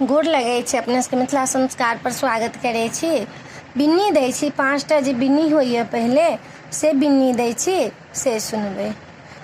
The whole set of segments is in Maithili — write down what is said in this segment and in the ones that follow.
गोर लगै छै अपने सबके मिथिला संस्कार पर स्वागत करै छी। बिन्नी दै छी 5टा जे बिन्नी होइए पहिले से बिन्नी दै छी से सुनबै।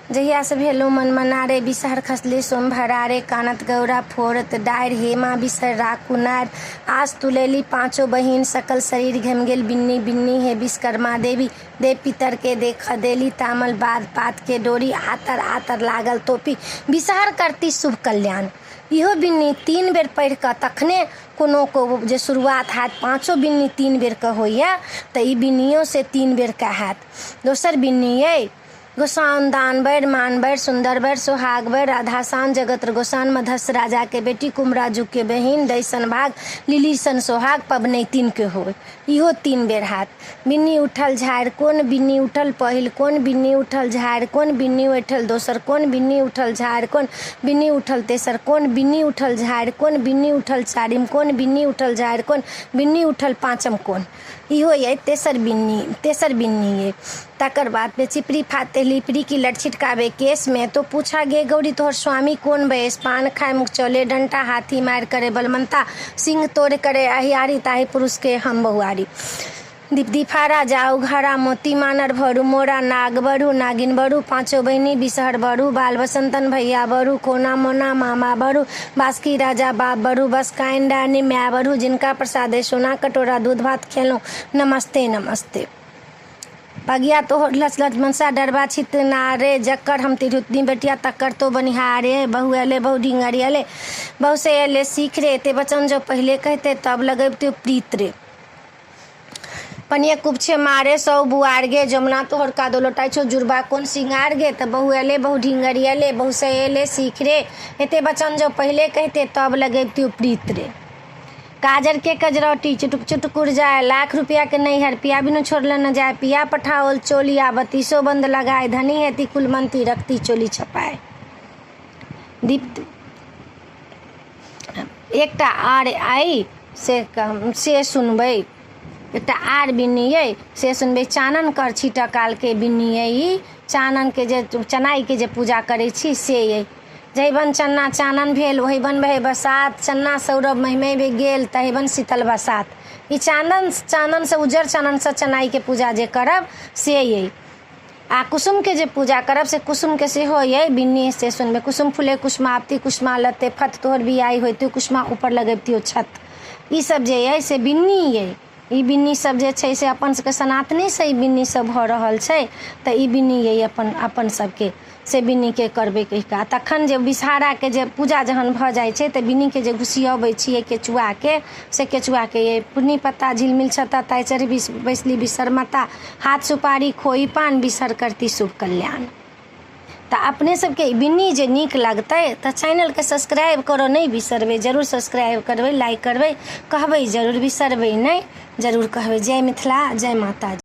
जहिया से भेलो मन मनारे बिसहर खसले सोम भरारे कानत गौरा फोड़त डारि हेमा बिसहर राखू नार आस तुलेली पाँचों बहिन सकल शरीर घम गेल बिन्नी बिन्नी हे विश्वकर्मा देवी देव पितर के देख देली तामल बाद पात के डोरी आतर आतर लागल टोपी बिसहर करती शुभ कल्याण। इहो बिन्नी 3 बेर पढ़ि कऽ तखने कोनो को जे शुरुआत हैत। 5 बिन्नी 3 बेर के होइए तऽ ई बिन्नियों से 3 बेर के हैत। दोसर बिन्नी अइ गोसाउन दान बैर मान बैर सुंदर बैर सोहाग बैर राधासान जगत गोसाउन मधस्य राजा के बेटी कुमराजू के बहिन दैसन भाग लिली सन सोहाग पबनैतिन के होय। इहो 3 बेर हैत। बिन्नी उठल झाड़ि कोन बिन्नी उठल पहिल कोन बिन्नी उठल झाड़ि कोन बिन्नी उठल दोसर कोन बिन्नी उठल झाड़ि कोन बिन्नी उठल तेसर कोन बिन्नी उठल झाड़ि कोन बिन्नी उठल चारिम कोन बिन्नी उठल झाड़ि कोन बिन्नी उठल पाँचम कोन। इहो ये तेसर बिन्नी ये। तकर बाद पे चिपरी फाते लिपरी की लट छिटकावे केस में तो पूछा गे गौरी तोहर स्वामी कौन बैस पान खाए मुख चले डंटा हाथी मार करे बलमंता सिंह तोड़ करे अहियारी ताही पुरुष के हम बहुआरी दीफारा जाऊ घरा मोती मानर भरू मोरा नाग बरू नागिन बरू पाँचों बहनी बिसहर बरू बाल बसंतन भैया बरू कोना मोना मामा बरू बास्की राजा बाप बरू बस काइन डानी म्या बरू जिनका प्रसादे सोना कटोरा दूध भात खेलो नमस्ते नमस्ते। पगिया तो लचलच मनसा डरबा छित नारे जक्कर हम तिरुत्नी बेटिया तक्कर तो बनिहारे बहु अले बहु ढिंगरी अले बहु से अले सीख रे ते बचन जो पहले कहते तब लगते प्रीत रे पनिया कुपछे मारे सौ बुआर गे जमुना तोहर कादो लोटाई छो जुरबा कौन सिंगार गे त बहु अले बहु ढिंगरी अले बहु से अले सीख रे एते बचन जो पहले कहते तब लगते प्रीत रे। काजर के कजरौटी चुटुक चुटक उड़ जाए लाख रुपया के नहीं हर पिया बिनु छोड़ल न जाए पिया पठाओल चोलिया बत्तीसों बंद लगाए धनी हेती कुलमंती रखती चोली छपाए। दीप्त एकटा आर आई से सुनबै एकटा आर बिन्नी अइ से सुनबै। चानन कर छीटा काल के बिन्नी अइ चानन के जे चनाई के जे पूजा करै छी से अइ। जैबन चन्ना चानन भेल वही बन भय बसात चन्ना सौरभ महिमे भी गेल तहिबन शीतल बसात। ई चानन से उजर चानन से चनाई के पूजा जे करब से अइ। आ कुसुम के जे पूजा करब से कुसुम के सेहो अइ बिन्नी से सुनबे। कुसुम फूले कुसुमावती कुसुमा लते फत तोहर बियाई होती कुसुमा ऊपर लगेबती छत। ई सब जे अइ से बिन्नी अइ। ई बिन्नी सब जे छै से अपन सबके सनातनी से ई बिन्नी सब भऽ रहल छै तऽ ई बिन्नी अइ अपन सबके से बिन्नी के करबै कहिका। तखन जे बिसहारा के जे पूजा जहन भऽ जाइ छै तऽ बिन्नी के जे घुसियबै छियै केचुआ के से केचुआ के ये पुन्नी पत्ता झिलमिल छत्ता ताय चढ़ी बैसली बिसर माता हाथ सुपारी खोई पान बिसहर करती शुभ कल्याण। तऽ अपने सबके बिन्नी जे नीक लगतै तऽ चैनल के सब्सक्राइब करो नहीं बिसरबै जरूर सब्सक्राइब करबै लाइक करबै कहबै जरूर बिसरबै नहीं जरूर कहबै। जय मिथिला जय माता।